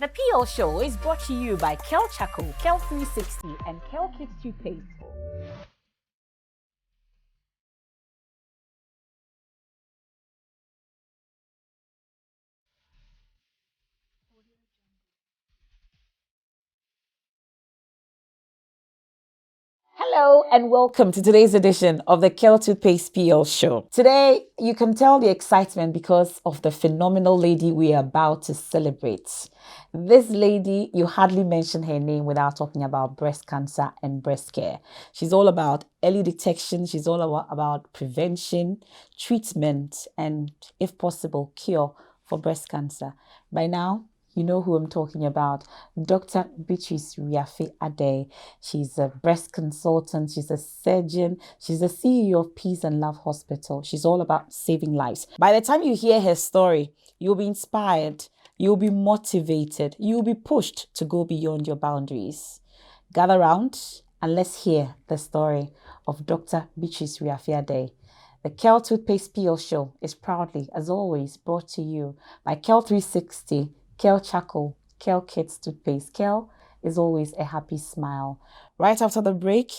The PL Show is brought to you by Kel Charcoal, Kel 360, and Kel Kids Toothpaste. Hello and welcome to today's edition of the Kel Toothpaste PL Show. Today, you can tell the excitement because of the phenomenal lady we are about to celebrate. This lady, you hardly mention her name without talking about breast cancer and breast care. She's all about early detection. She's all about prevention, treatment, and if possible, cure for breast cancer. By now, you know who I'm talking about, Dr. Beatrice Wiafe Addai. She's a breast consultant, she's a surgeon, she's the CEO of Peace and Love Hospital. She's all about saving lives. By the time you hear her story, you'll be inspired, you'll be motivated, you'll be pushed to go beyond your boundaries. Gather round and let's hear the story of Dr. Beatrice Wiafe Addai. The Kel Toothpaste PL Show is proudly, as always, brought to you by Kel 360, Kel Charcoal, Kel Kids Toothpaste. Kel is always a happy smile. Right after the break,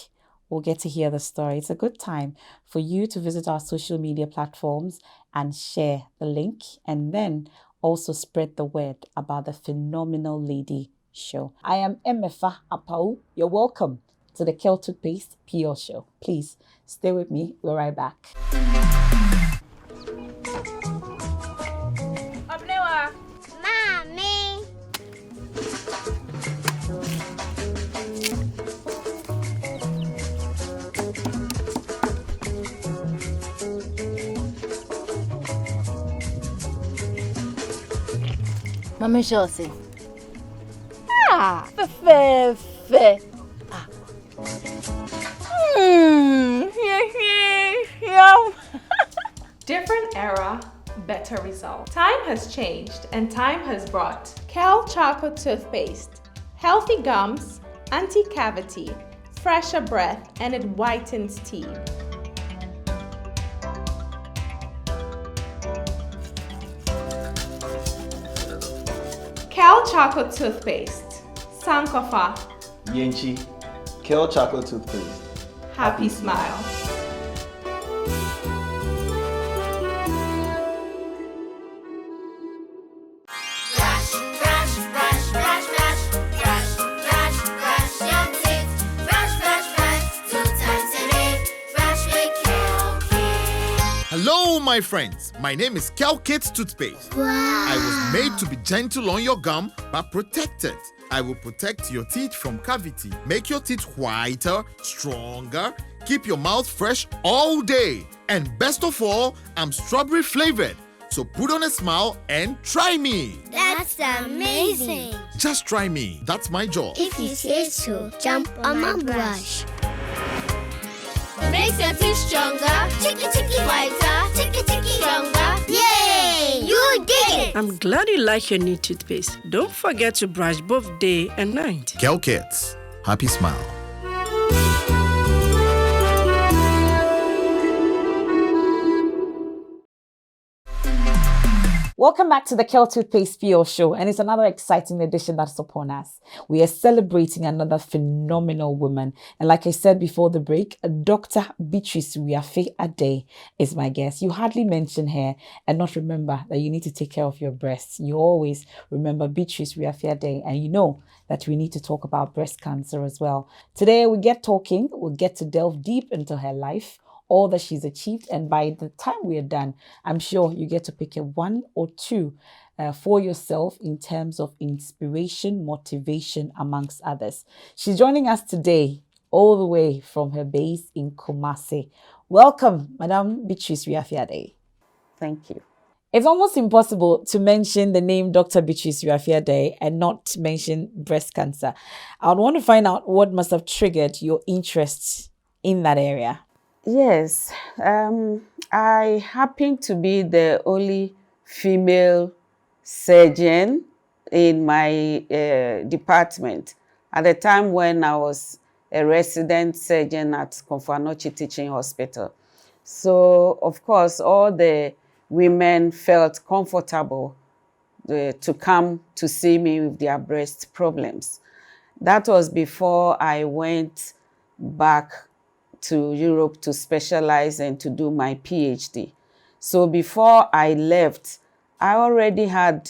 we'll get to hear the story. It's a good time for you to visit our social media platforms and share the link, and then also spread the word about the phenomenal lady show. I am Emefa Apawu. You're welcome to the Kel Toothpaste PL Show. Please stay with me. We're right back. Mama Josie. Fe. Different era, better result. Time has changed and time has brought Kel Charcoal Toothpaste. Healthy gums, anti-cavity, fresher breath, and it whitens teeth. Kel Charcoal Toothpaste. Sankofa. Yenchi, Kel Chocolate Toothpaste. Happy smile. Hello, my friends. My name is Kel Kids Toothpaste. Wow. I was made to be gentle on your gum, but protected. I will protect your teeth from cavity, make your teeth whiter, stronger, keep your mouth fresh all day. And best of all, I'm strawberry flavored. So put on a smile and try me. That's amazing. Just try me. That's my job. If you say so, jump on my brush. It makes your teeth stronger, chicky whiter, chicky stronger. Yay! You did it! I'm glad you like your new toothpaste. Don't forget to brush both day and night. Kel Kids. Happy smile. Welcome back to the Kel Toothpaste PL Show, and it's another exciting edition that's upon us. We are celebrating another phenomenal woman, and like I said before the break, Dr. Beatrice Wiafe Addai is my guest. You hardly mention her and not remember that you need to take care of your breasts. You always remember Beatrice Wiafe Addai, and you know that we need to talk about breast cancer as well. Today we get talking, we'll get to delve deep into her life, all that she's achieved, and by the time we're done, I'm sure you get to pick a one or two for yourself in terms of inspiration, motivation, amongst others. She's joining us today all the way from her base in Kumasi. Welcome, Madam Beatrice Wiafe Addai. Thank you. It's almost impossible to mention the name Dr. Beatrice Wiafe Addai and not mention breast cancer. I would want to find out what must have triggered your interest in that area. Yes, I happen to be the only female surgeon in my department at the time when I was a resident surgeon at Konfanochi Teaching Hospital. So, of course, all the women felt comfortable to come to see me with their breast problems. That was before I went back to Europe to specialize and to do my PhD. So before I left, I already had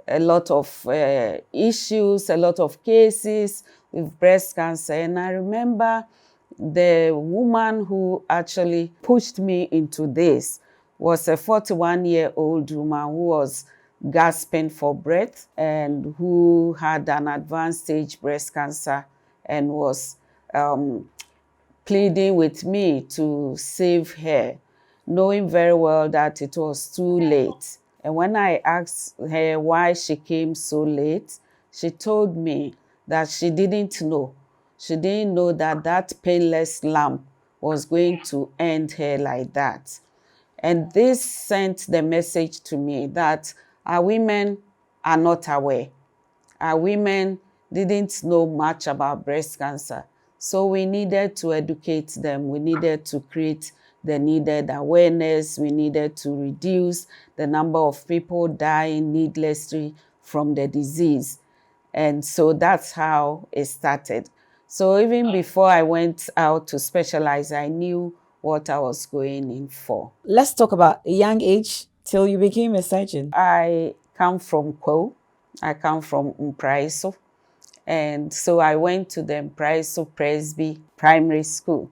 a lot of issues, a lot of cases with breast cancer. And I remember the woman who actually pushed me into this was a 41-year-old woman who was gasping for breath and who had an advanced stage breast cancer and was pleading with me to save her, knowing very well that it was too late. And when I asked her why she came so late, she told me that she didn't know. She didn't know that that painless lamp was going to end her like that. And this sent the message to me that our women are not aware. Our women didn't know much about breast cancer. So we needed to educate them. We needed to create the needed awareness. We needed to reduce the number of people dying needlessly from the disease. And so that's how it started. So even before I went out to specialize, I knew what I was going in for. Let's talk about a young age till you became a surgeon. I come from Kwo. I come from Mpraiso. And so I went to the Mpraiso Presby Primary School.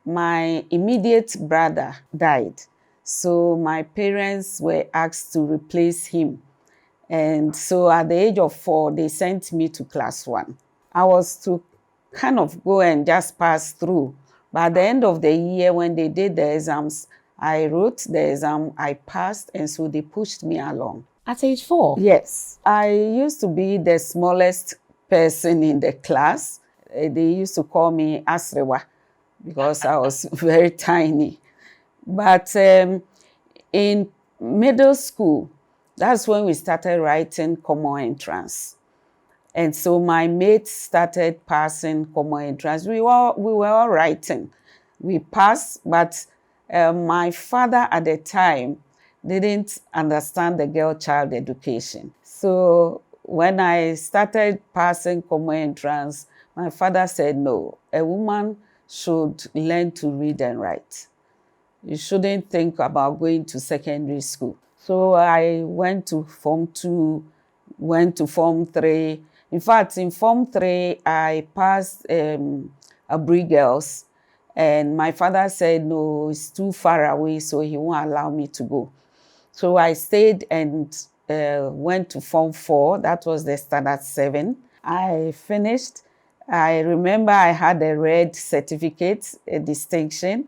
My immediate brother died. So my parents were asked to replace him. And so at the age of 4, they sent me to class 1. I was to kind of go and just pass through. But at the end of the year, when they did the exams, I wrote the exam, I passed, and so they pushed me along. At age 4? Yes. I used to be the smallest person in the class. They used to call me Asrewa because I was very tiny. But in middle school, that's when we started writing common entrance. And so my mates started passing common entrance. We were all writing. We passed, but my father at the time didn't understand the girl-child education. So when I started passing common entrance, my father said, no, a woman should learn to read and write. You shouldn't think about going to secondary school. So I went to Form 2, went to Form 3. In fact, in Form 3, I passed Abri Girls. And my father said, no, it's too far away, so he won't allow me to go. So I stayed and went to Form 4. That was the Standard 7. I finished. I remember I had a red certificate, a distinction.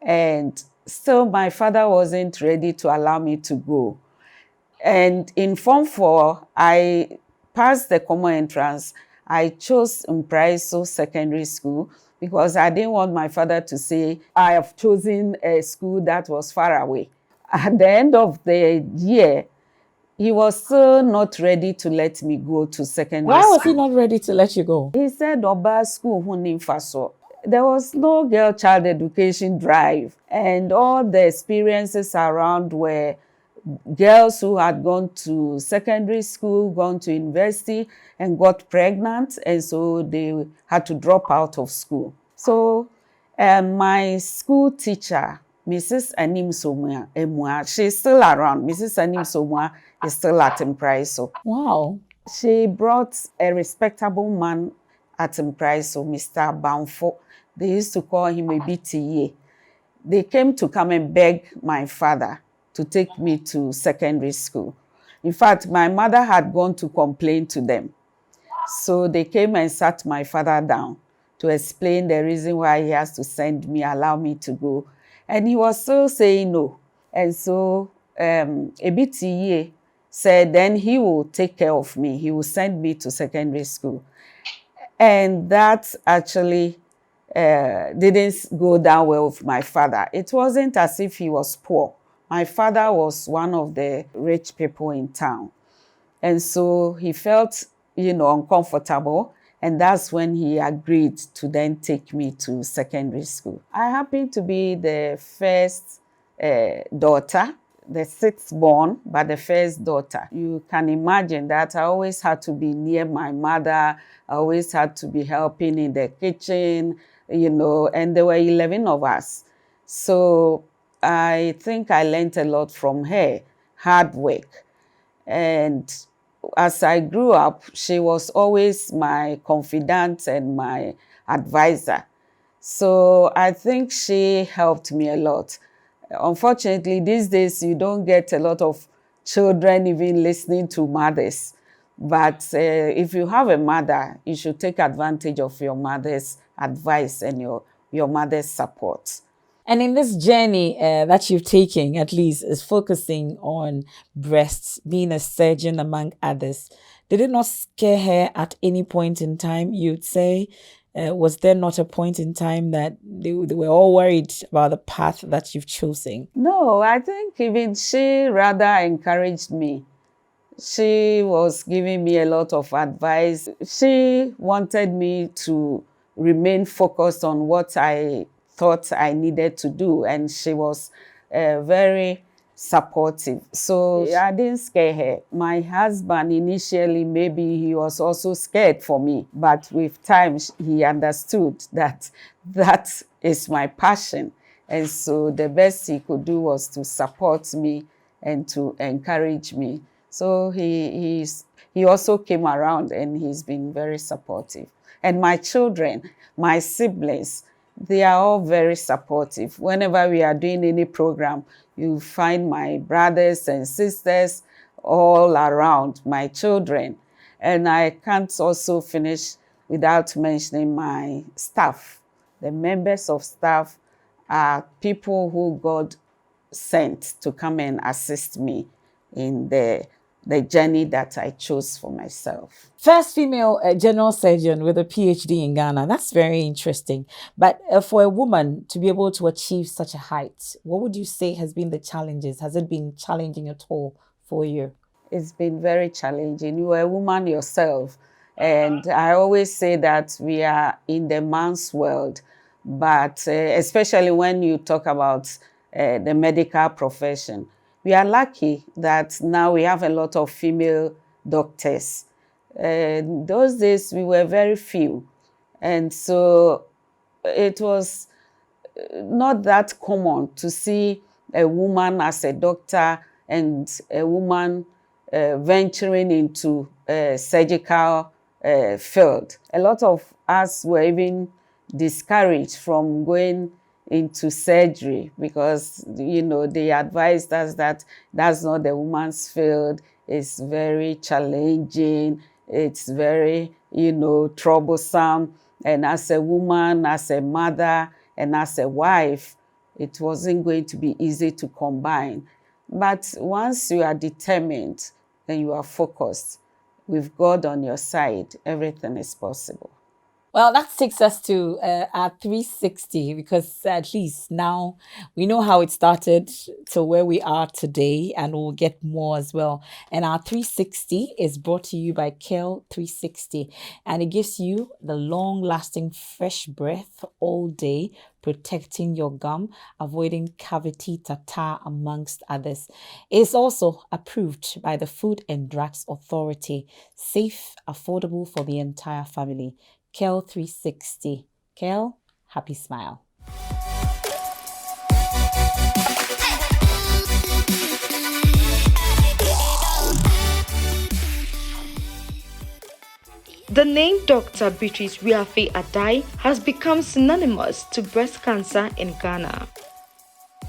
And still my father wasn't ready to allow me to go. And in Form 4, I passed the common entrance. I chose Mpraiso Secondary School because I didn't want my father to say, I have chosen a school that was far away. At the end of the year, he was still not ready to let me go to secondary school. Why was he not ready to let you go? He said, Oba school, Faso. There was no girl-child education drive, and all the experiences around were girls who had gone to secondary school, gone to university, and got pregnant, and so they had to drop out of school. So my school teacher, Mrs. Anim Somua, she's still around. Mrs. Anim Somua is still at Mpraiso. Wow. She brought a respectable man at Mpraiso, Mr. Banfo. They used to call him a BTA. They came to come and beg my father to take me to secondary school. In fact, my mother had gone to complain to them. So they came and sat my father down to explain the reason why he has to send me, allow me to go. And he was still saying no. And so a BTA said then he will take care of me. He will send me to secondary school. And that actually didn't go down well with my father. It wasn't as if he was poor. My father was one of the rich people in town. And so he felt, uncomfortable. And that's when he agreed to then take me to secondary school. I happened to be the first daughter. the sixth born, but the first daughter. You can imagine that I always had to be near my mother. I always had to be helping in the kitchen, and there were 11 of us. So I think I learned a lot from her, hard work. And as I grew up, she was always my confidant and my advisor. So I think she helped me a lot. Unfortunately, these days, you don't get a lot of children even listening to mothers. But if you have a mother, you should take advantage of your mother's advice and your mother's support. And in this journey that you've taken, at least, is focusing on breasts, being a surgeon among others. Did it not scare her at any point in time, you'd say? Was there not a point in time that they were all worried about the path that you've chosen? No, I think even she rather encouraged me. She was giving me a lot of advice. She wanted me to remain focused on what I thought I needed to do, and she was very supportive. So I didn't scare her. My husband, initially, maybe he was also scared for me, but with time, he understood that that is my passion. And so the best he could do was to support me and to encourage me. So he also came around, and he's been very supportive. And my children, my siblings, they are all very supportive. Whenever we are doing any program, you find my brothers and sisters all around, my children. And I can't also finish without mentioning my staff. The members of staff are people who God sent to come and assist me in the journey that I chose for myself. First female general surgeon with a PhD in Ghana. That's very interesting. But for a woman to be able to achieve such a height, what would you say has been the challenges? Has it been challenging at all for you? It's been very challenging. You are a woman yourself. And I always say that we are in the man's world. But especially when you talk about the medical profession, we are lucky that now we have a lot of female doctors. Those days, we were very few. And so it was not that common to see a woman as a doctor and a woman venturing into a surgical field. A lot of us were even discouraged from going into surgery because, they advised us that that's not the woman's field. It's very challenging. It's very, troublesome. And as a woman, as a mother, and as a wife, it wasn't going to be easy to combine. But once you are determined and you are focused, with God on your side, everything is possible. Well, that takes us to our 360, because at least now we know how it started to where we are today, and we'll get more as well. And our 360 is brought to you by Kale 360, and it gives you the long-lasting fresh breath all day, protecting your gum, avoiding cavity catarrh, amongst others. It is also approved by the Food and Drugs Authority, safe, affordable for the entire family. Kale 360. Kale, happy smile. The name Dr. Beatrice Wiafe Addai has become synonymous to breast cancer in Ghana.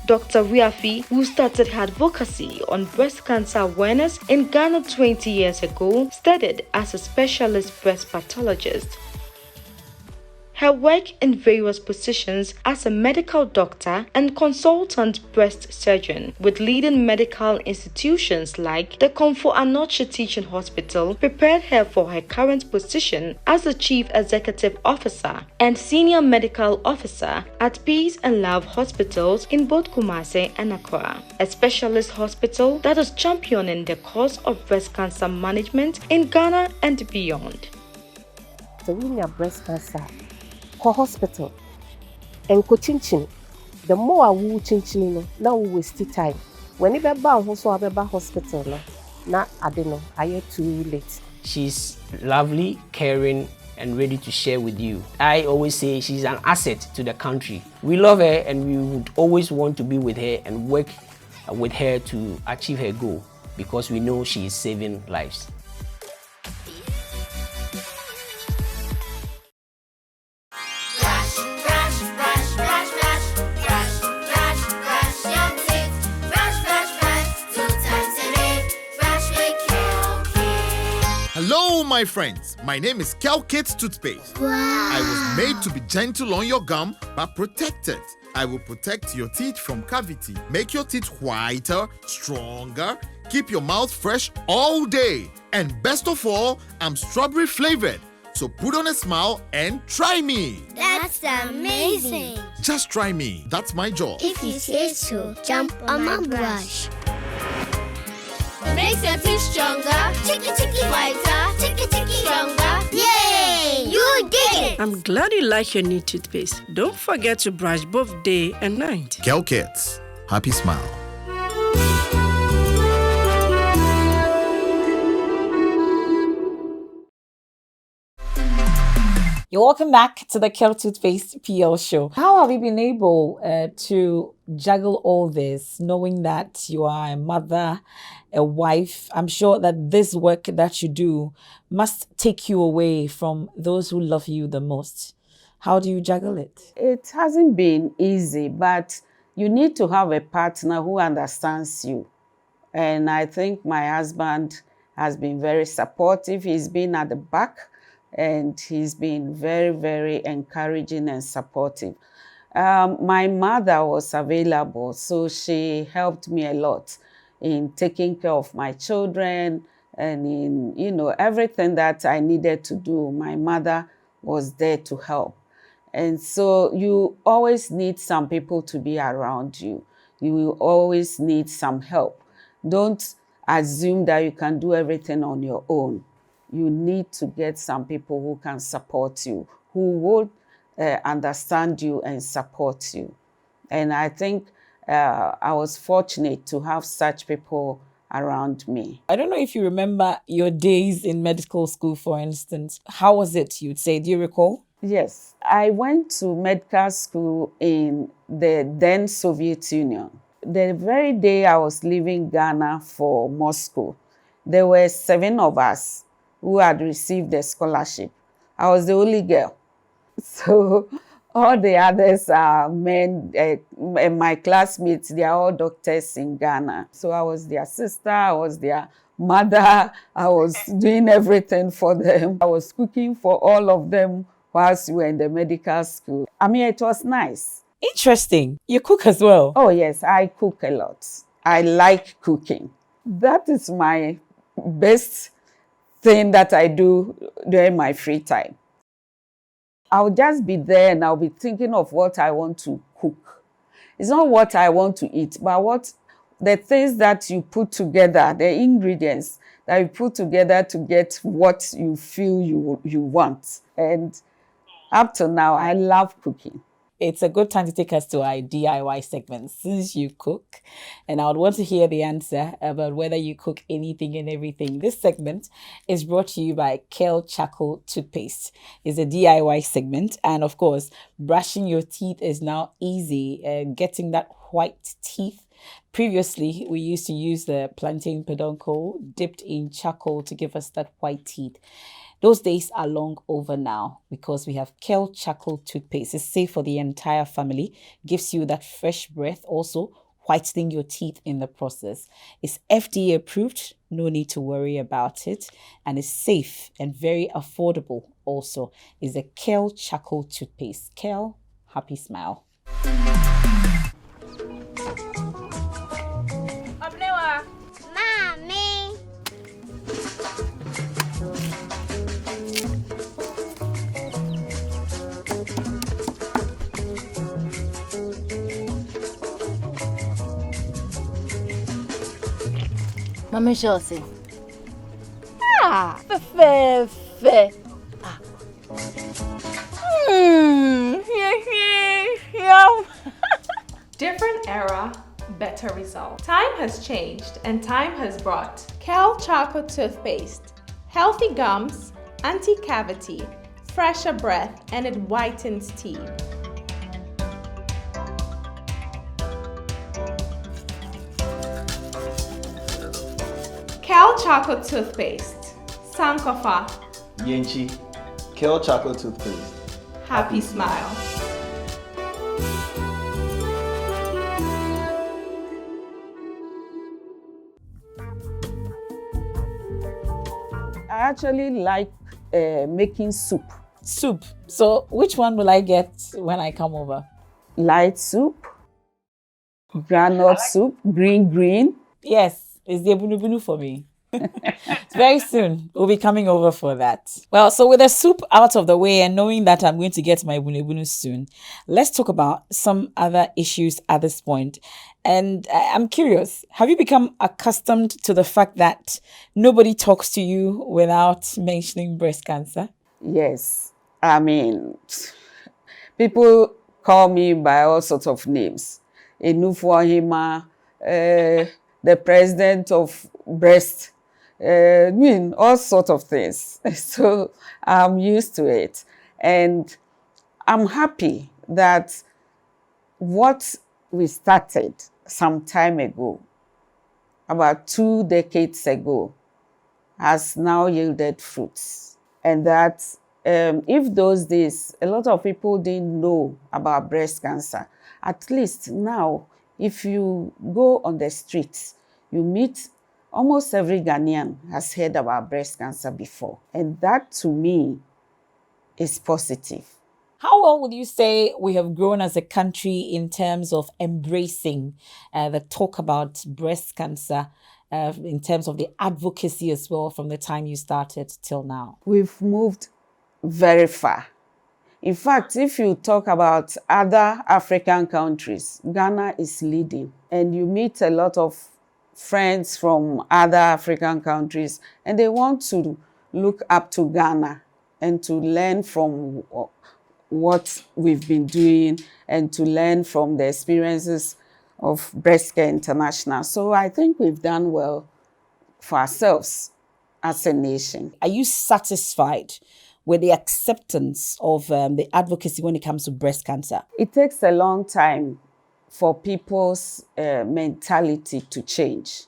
Dr. Wiafe, who started her advocacy on breast cancer awareness in Ghana 20 years ago, studied as a specialist breast pathologist. Her work in various positions as a medical doctor and consultant breast surgeon with leading medical institutions like the Komfo Anokye Teaching Hospital prepared her for her current position as the Chief Executive Officer and Senior Medical Officer at Peace and Love Hospitals in both Kumasi and Accra, a specialist hospital that is championing the cause of breast cancer management in Ghana and beyond. So when you have breast cancer, hospital and co-chinchin, the more we chinchin, now we waste time. When you be bound, also abeba hospital no. Na ade no, aye too late. She's lovely, caring, and ready to share with you. I always say she's an asset to the country. We love her and we would always want to be with her and work with her to achieve her goal because we know she is saving lives. Hello, my friends. My name is Kel Kids Toothpaste. Wow. I was made to be gentle on your gum, but protected. I will protect your teeth from cavity, make your teeth whiter, stronger, keep your mouth fresh all day. And best of all, I'm strawberry flavored. So put on a smile and try me. That's amazing. Just try me. That's my job. If you say so, jump on my brush. Makes your teeth stronger. Chicky chicky whiter. Chicky chicky stronger. Yay! You did it! I'm glad you like your new toothpaste. Don't forget to brush both day and night. Kel Kids. Happy smile. You're welcome back to the Kel Toothpaste PL show. How have you been able to juggle all this, knowing that you are a mother, a wife? I'm sure that this work that you do must take you away from those who love you the most. How do you juggle it? It hasn't been easy, but you need to have a partner who understands you. And I think my husband has been very supportive. He's been at the back. And he's been very, very encouraging and supportive. My mother was available, so she helped me a lot in taking care of my children and in, everything that I needed to do. My mother was there to help. And so you always need some people to be around you. You will always need some help. Don't assume that you can do everything on your own. You need to get some people who can support you, who will understand you and support you. And I think I was fortunate to have such people around me. I don't know if you remember your days in medical school, for instance. How was it, you'd say? Do you recall? Yes. I went to medical school in the then Soviet Union. The very day I was leaving Ghana for Moscow, there were 7 of us who had received the scholarship. I was the only girl. So all the others are men, and my classmates, they are all doctors in Ghana. So I was their sister, I was their mother, I was doing everything for them. I was cooking for all of them whilst we were in the medical school. I mean, it was nice. Interesting. You cook as well? Oh yes, I cook a lot. I like cooking. That is my best thing that I do during my free time. I'll just be there and I'll be thinking of what I want to cook. It's not what I want to eat, but what the things that you put together, the ingredients that you put together to get what you feel you want. And up to now, I love cooking. It's a good time to take us to our DIY segment since you cook. And I would want to hear the answer about whether you cook anything and everything. This segment is brought to you by Kel Charcoal Toothpaste. It's a DIY segment. And of course, brushing your teeth is now easy. Getting that white teeth. Previously, we used to use the plantain peduncle dipped in charcoal to give us that white teeth. Those days are long over now because we have Kel Charcoal Toothpaste. It's safe for the entire family, gives you that fresh breath, also whitening your teeth in the process. It's FDA approved, no need to worry about it, and it's safe and very affordable also. It's a Kel Charcoal Toothpaste. Kel, happy smile. Mommy. Mama Josie. Fe. Different era, better results. Time has changed and time has brought Kel Choco Toothpaste, healthy gums, anti-cavity, fresher breath, and it whitens teeth. Kel Choco Toothpaste, Sankofa, Yenchi, Kale Chocolate Toothpaste. Happy Smile. I actually like making soup. Soup. So which one will I get when I come over? Light soup, granite soup, green. Yes, it's the ebunu for me. Very soon, we'll be coming over for that. Well, so with the soup out of the way and knowing that I'm going to get my ebunu soon, let's talk about some other issues at this point. And I'm curious, have you become accustomed to the fact that nobody talks to you without mentioning breast cancer? Yes. I mean, people call me by all sorts of names. Enufuahima, the president of breast, I mean, all sorts of things. So I'm used to it. And I'm happy that what we started some time ago, about 2 decades ago, has now yielded fruits. And that if those days, a lot of people didn't know about breast cancer, at least now, if you go on the streets, you meet almost every Ghanaian has heard about breast cancer before. And that, to me, is positive. How well would you say we have grown as a country in terms of embracing the talk about breast cancer, in terms of the advocacy as well, from the time you started till now? We've moved very far. In fact, if you talk about other African countries, Ghana is leading. And you meet a lot of friends from other African countries, and they want to look up to Ghana and to learn from what we've been doing and to learn from the experiences of Breast Care International. So I think we've done well for ourselves as a nation. Are you satisfied with the acceptance of the advocacy when it comes to breast cancer? It takes a long time for people's mentality to change.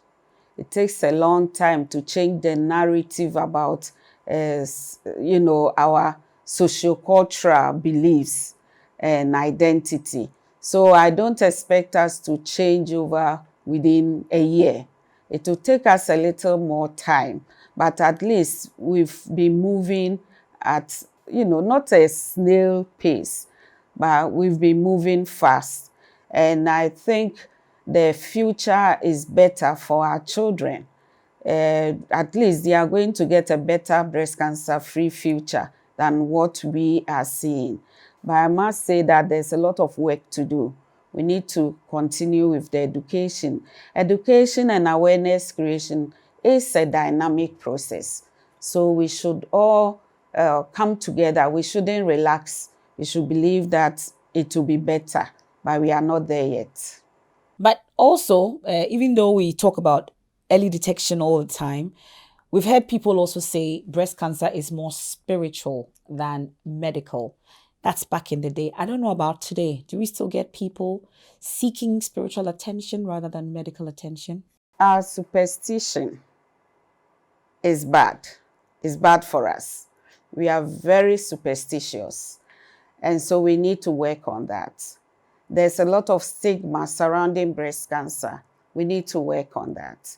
It takes a long time to change the narrative about, our sociocultural beliefs and identity. So I don't expect us to change over within a year. It will take us a little more time, but at least we've been moving at, not a snail pace, but we've been moving fast. And I think the future is better for our children. At least they are going to get a better breast cancer-free future than what we are seeing. But I must say that there's a lot of work to do. We need to continue with the education. Education and awareness creation is a dynamic process. So we should all come together. We shouldn't relax. We should believe that it will be better, but we are not there yet. But also, even though we talk about early detection all the time, we've heard people also say breast cancer is more spiritual than medical. That's back in the day. I don't know about today. Do we still get people seeking spiritual attention rather than medical attention? Our superstition is bad. It's bad for us. We are very superstitious. And so we need to work on that. There's a lot of stigma surrounding breast cancer. We need to work on that.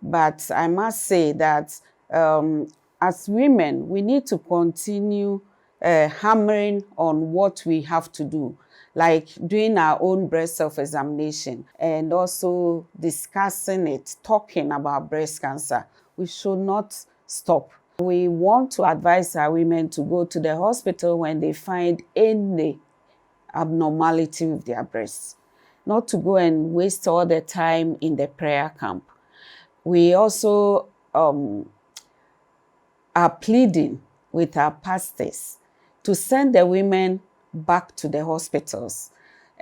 But I must say that as women, we need to continue hammering on what we have to do, like doing our own breast self-examination and also discussing it, talking about breast cancer. We should not stop. We want to advise our women to go to the hospital when they find any abnormality with their breasts, not to go and waste all the time in the prayer camp. We also are pleading with our pastors to send the women back to the hospitals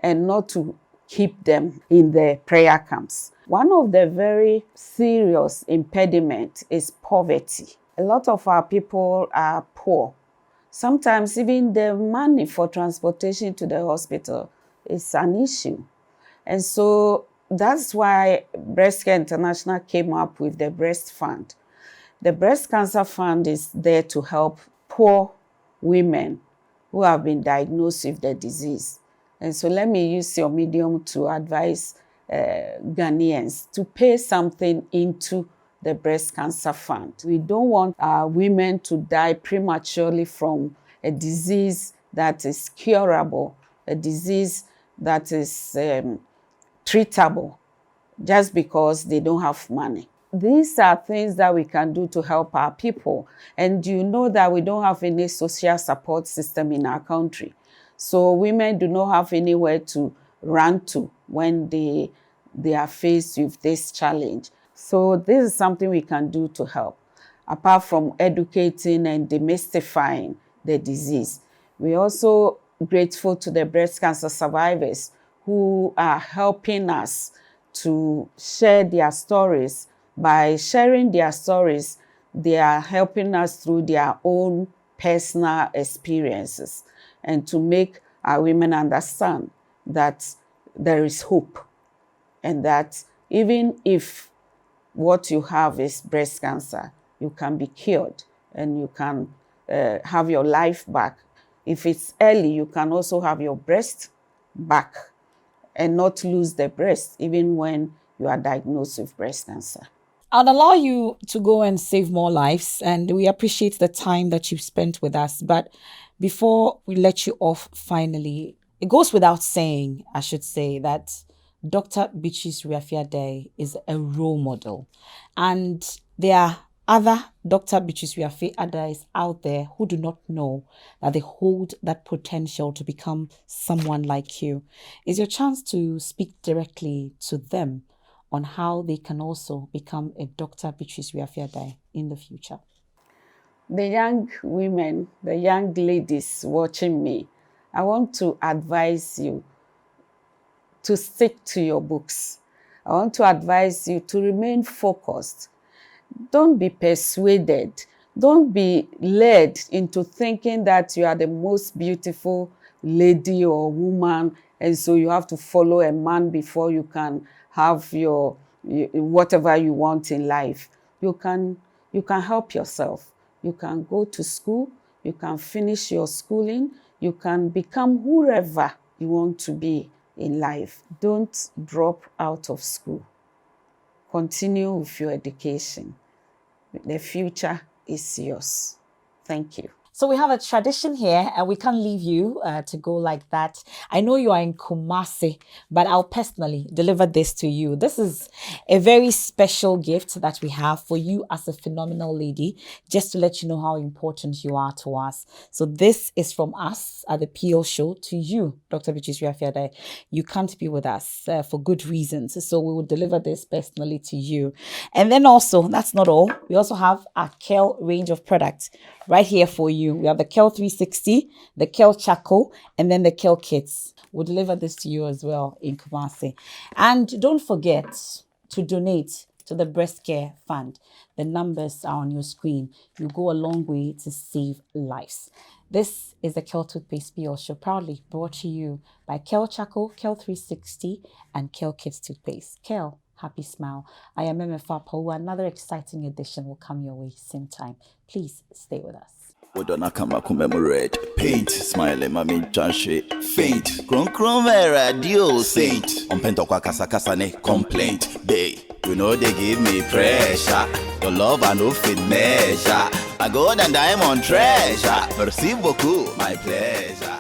and not to keep them in the prayer camps. One of the very serious impediments is poverty. A lot of our people are poor. Sometimes even the money for transportation to the hospital is an issue. And so that's why Breast Care International came up with the Breast Fund. The Breast Cancer Fund is there to help poor women who have been diagnosed with the disease. And so let me use your medium to advise Ghanaians to pay something into the Breast Cancer Fund. We don't want our women to die prematurely from a disease that is curable, a disease that is treatable, just because they don't have money. These are things that we can do to help our people. And you know that we don't have any social support system in our country. So women do not have anywhere to run to when they are faced with this challenge. So this is something we can do to help. Apart from educating and demystifying the disease, we're also grateful to the breast cancer survivors who are helping us to share their stories. By sharing their stories, they are helping us through their own personal experiences and to make our women understand that there is hope and that even if what you have is breast cancer, you can be cured and you can have your life back. If it's early, you can also have your breast back and not lose the breast even when you are diagnosed with breast cancer. I'll allow you to go and save more lives, and we appreciate the time that you've spent with us. But before we let you off finally, it goes without saying, I should say, that Dr. Beatrice Wiafe Addai is a role model. And there are other Dr. Beatrice Wiafe Addais out there who do not know that they hold that potential to become someone like you. It's your chance to speak directly to them on how they can also become a Dr. Beatrice Wiafe Addai in the future. The young women, the young ladies watching me, I want to advise you to stick to your books. I want to advise you to remain focused. Don't be persuaded. Don't be led into thinking that you are the most beautiful lady or woman, and so you have to follow a man before you can have your whatever you want in life. You can help yourself. You can go to school. You can finish your schooling. You can become whoever you want to be in life. Don't drop out of school. Continue with your education. The future is yours. Thank you. So we have a tradition here, and we can't leave you to go like that. I know you are in Kumasi, but I'll personally deliver this to you. This is a very special gift that we have for you as a phenomenal lady, just to let you know how important you are to us. So this is from us at the PL Show to you, Dr. Beatrice Wiafe Addai. You can't be with us for good reasons, so we will deliver this personally to you. And then also, that's not all. We also have a Kel range of products right here for you. We have the Kel 360, the Kel Charcoal, and then the Kel Kits. We'll deliver this to you as well in Kumasi. And don't forget to donate to the Breast Care Fund. The numbers are on your screen. You go a long way to save lives. This is the Kel Toothpaste PL Show, proudly brought to you by Kel Charcoal, Kel 360, and Kel Kits Toothpaste. Kel, happy smile. I am Emefa, Apawu. Another exciting edition will come your way same time. Please stay with us. Odona kama commemorate. Paint, smile, mami chanche. Faint, kron radio saint. Pento kwa kasa ne complaint. They, you know they give me pressure. Your love I no fit measure. I go and diamond treasure. Merci beaucoup, my pleasure.